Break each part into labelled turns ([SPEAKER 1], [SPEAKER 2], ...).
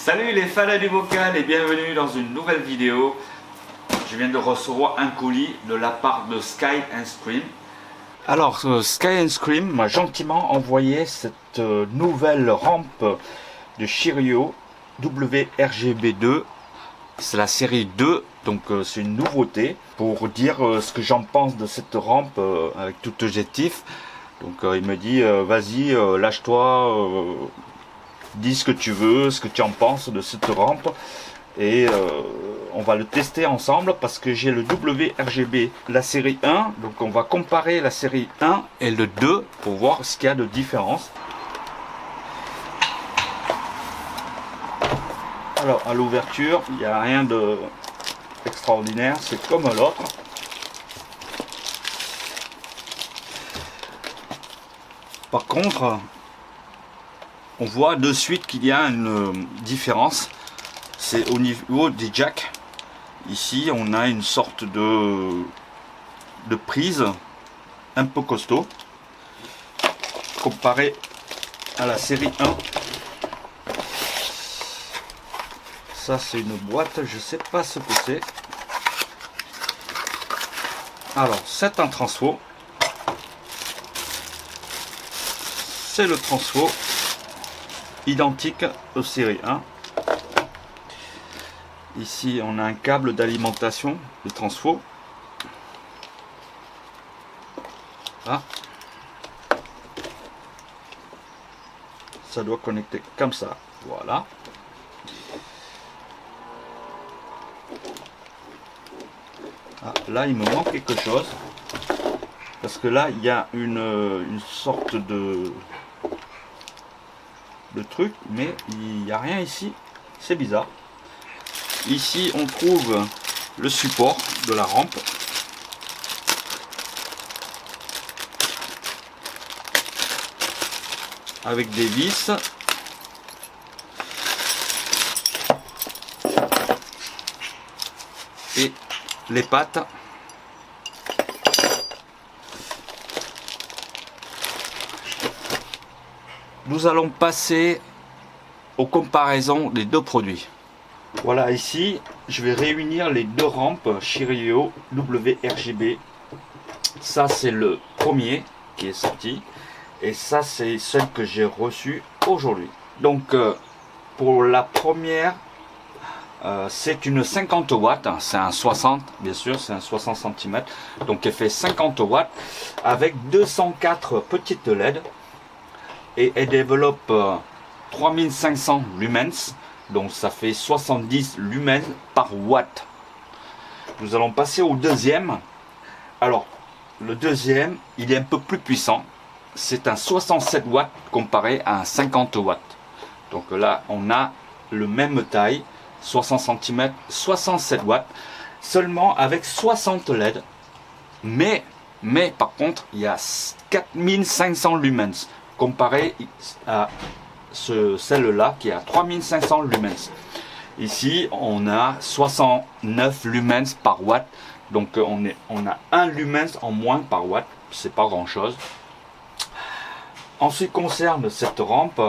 [SPEAKER 1] Salut les fans du bocal et bienvenue dans une nouvelle vidéo. Je viens de recevoir un colis de la part de Sky & Scream. Alors Sky & Scream m'a gentiment envoyé cette nouvelle rampe de Shiryu WRGB2. C'est la série 2, donc c'est une nouveauté. Pour dire ce que j'en pense de cette rampe avec tout objectif. Donc il me dit vas-y lâche-toi, dis ce que tu veux, ce que tu en penses de cette rampe. Et on va le tester ensemble parce que j'ai le WRGB, la série 1. Donc on va comparer la série 1 et le 2 pour voir ce qu'il y a de différence. Alors à l'ouverture, il n'y a rien de extraordinaire, c'est comme l'autre. Par contre, on voit de suite qu'il y a une différence. C'est au niveau des jacks. Ici, on a une sorte de prise un peu costaud comparé à la série 1. Ça, c'est une boîte, je sais pas ce que c'est. Alors, c'est un transfo. C'est le transfo identique aux séries 1. Ici, on a un câble d'alimentation de transfo. Ah. Ça doit connecter comme ça. Voilà. Ah, là, il me manque quelque chose. Parce que là, il y a une sorte de truc, mais il n'y a rien ici. C'est bizarre. Ici, on trouve le support de la rampe. Avec des vis. Et les pattes. Nous allons passer aux comparaisons des deux produits. Voilà, ici, je vais réunir les deux rampes Shiryu WRGB. Ça, c'est le premier qui est sorti. Et ça, c'est celle que j'ai reçue aujourd'hui. Donc, pour la première, c'est une 50 watts. C'est un 60, bien sûr, c'est un 60 cm. Donc, elle fait 50 watts avec 204 petites LED. Et elle développe 3500 lumens, donc ça fait 70 lumens par watt. Nous allons passer au deuxième. Alors, le deuxième, il est un peu plus puissant. C'est un 67 watts comparé à un 50 watts. Donc là, on a le même taille, 60 cm, 67 watts, seulement avec 60 LED. Mais par contre, il y a 4500 lumens. Comparé à celle-là qui a 3500 lumens. Ici, on a 69 lumens par watt. Donc, on a 1 lumens en moins par watt. C'est pas grand-chose. En ce qui concerne cette rampe,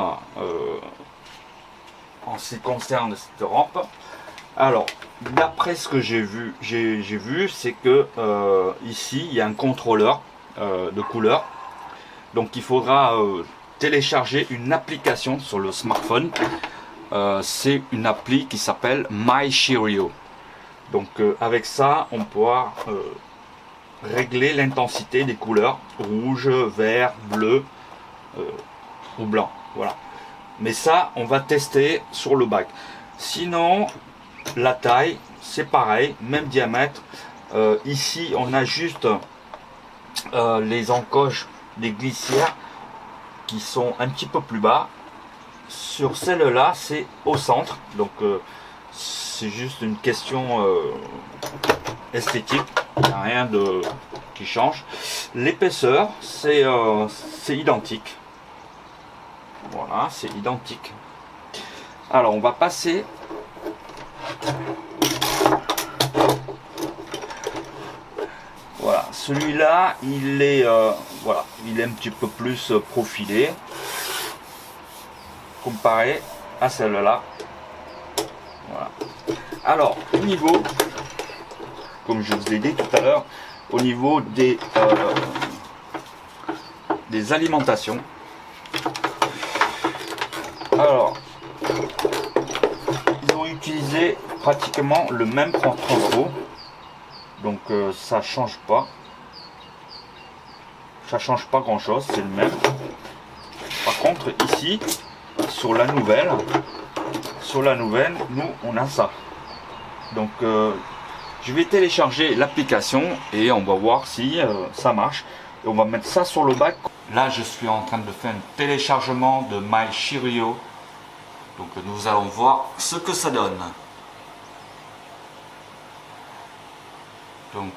[SPEAKER 1] alors, d'après ce que j'ai vu, c'est que ici, il y a un contrôleur de couleur. Donc il faudra télécharger une application sur le smartphone. C'est une appli qui s'appelle My Shiryu. Donc avec ça, on pourra régler l'intensité des couleurs rouge, vert, bleu ou blanc. Voilà. Mais ça, on va tester sur le bac. Sinon, la taille, c'est pareil, même diamètre. Ici, on a juste les encoches des glissières qui sont un petit peu plus bas. Sur celle-là, c'est au centre, donc c'est juste une question esthétique. Il n'y a rien qui change. L'épaisseur, c'est identique. Voilà, c'est identique. Alors, on va passer celui-là, il est voilà, il est un petit peu plus profilé comparé à celle-là. Alors, au niveau, comme je vous ai dit tout à l'heure, au niveau des alimentations. Alors, ils ont utilisé pratiquement le même transfo, donc ça change pas. Ça change pas grand chose, c'est le même. Par contre, ici, sur la nouvelle, nous on a ça. Donc, je vais télécharger l'application et on va voir si ça marche. Et on va mettre ça sur le bac. Là, je suis en train de faire un téléchargement de My Cheerio. Donc, nous allons voir ce que ça donne. Donc,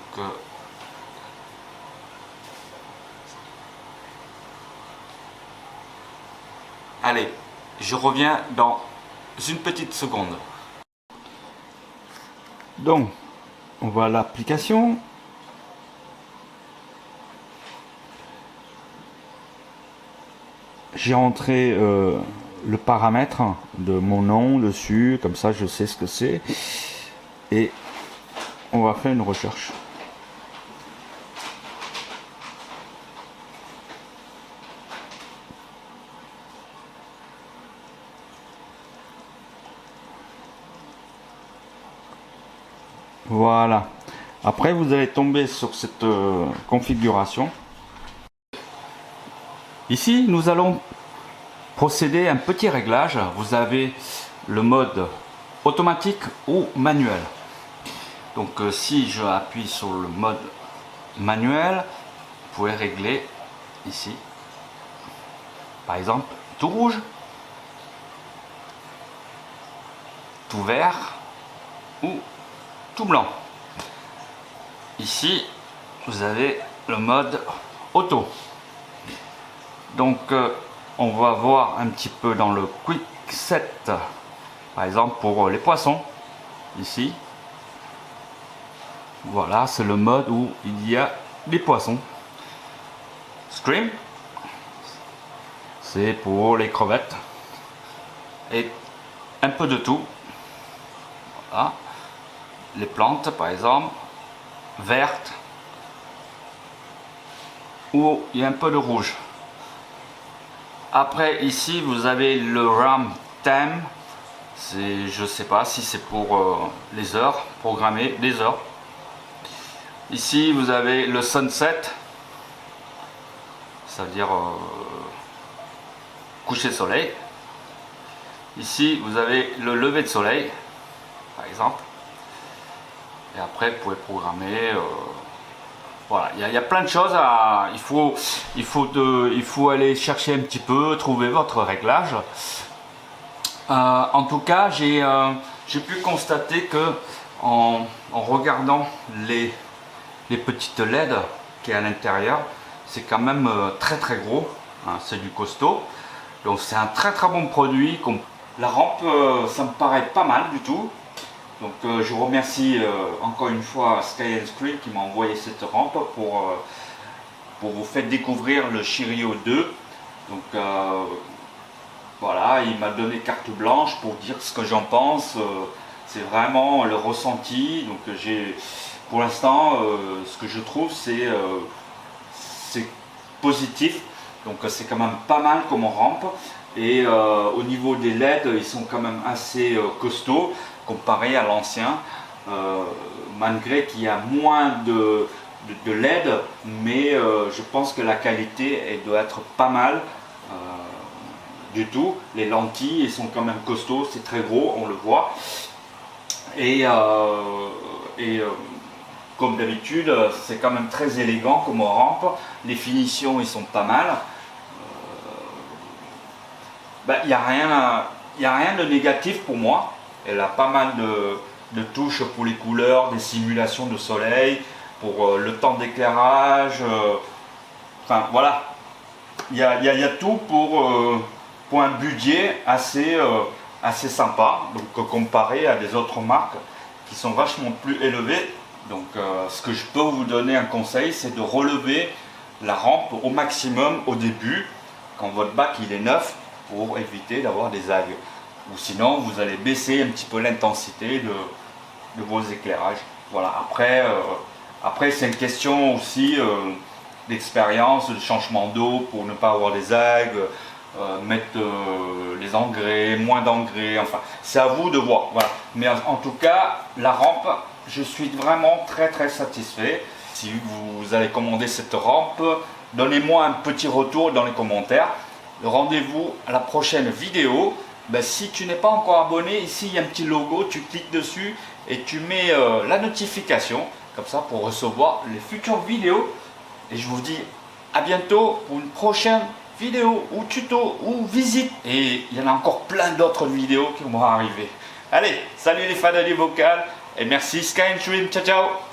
[SPEAKER 1] allez, je reviens dans une petite seconde. Donc, on va à l'application. J'ai rentré le paramètre de mon nom dessus, comme ça je sais ce que c'est. Et on va faire une recherche. Voilà. Après, vous allez tomber sur cette configuration. Ici, nous allons procéder à un petit réglage. Vous avez le mode automatique ou manuel. Donc, si je appuie sur le mode manuel, vous pouvez régler ici. Par exemple, tout rouge, tout vert ou tout blanc. Ici, vous avez le mode auto. Donc, on va voir un petit peu dans le Quick Set, par exemple pour les poissons. Ici, voilà, c'est le mode où il y a des poissons. Scream, c'est pour les crevettes. Et un peu de tout. Voilà. Les plantes, par exemple, vertes, où il y a un peu de rouge. Après, ici, vous avez le RAM Theme. Je ne sais pas si c'est pour les heures, programmer des heures. Ici, vous avez le Sunset. Ça veut dire coucher de soleil. Ici, vous avez le lever de soleil, par exemple. Et après, vous pouvez programmer. Voilà, il y a plein de choses à. Il faut aller chercher un petit peu, trouver votre réglage. En tout cas, j'ai pu constater que en regardant les petites LED qui est à l'intérieur, c'est quand même très très gros. Hein, c'est du costaud. Donc c'est un très très bon produit. La rampe, ça me paraît pas mal du tout. Donc je remercie encore une fois Sky & Screen qui m'a envoyé cette rampe pour vous faire découvrir le Cheerio 2. Donc voilà, il m'a donné carte blanche pour dire ce que j'en pense. C'est vraiment le ressenti. Donc pour l'instant, ce que je trouve c'est positif. Donc c'est quand même pas mal comme rampe. Et au niveau des LED, ils sont quand même assez costauds comparé à l'ancien, malgré qu'il y a moins de LED, mais je pense que la qualité elle doit être pas mal du tout. Les lentilles ils sont quand même costauds, c'est très gros, on le voit. Et comme d'habitude, c'est quand même très élégant comme rampe. Les finitions ils sont pas mal. Il n'y a rien de négatif pour moi. Elle a pas mal de touches pour les couleurs, des simulations de soleil, pour le temps d'éclairage. Enfin voilà, il y a tout pour un budget assez sympa. Donc comparé à des autres marques qui sont vachement plus élevées. Donc ce que je peux vous donner un conseil, c'est de relever la rampe au maximum au début, quand votre bac il est neuf, pour éviter d'avoir des algues. Ou sinon, vous allez baisser un petit peu l'intensité de vos éclairages. Voilà, après c'est une question aussi d'expérience, de changement d'eau pour ne pas avoir des algues, mettre les engrais, moins d'engrais, enfin c'est à vous de voir. Voilà. Mais en tout cas, la rampe, je suis vraiment très satisfait. Si vous allez commander cette rampe, donnez-moi un petit retour dans les commentaires. Rendez-vous à la prochaine vidéo. Ben, si tu n'es pas encore abonné, ici il y a un petit logo, tu cliques dessus et tu mets la notification, comme ça pour recevoir les futures vidéos. Et je vous dis à bientôt pour une prochaine vidéo ou tuto ou visite. Et il y en a encore plein d'autres vidéos qui vont arriver. Allez, salut les fans du vocal et merci Sky and Stream, ciao ciao.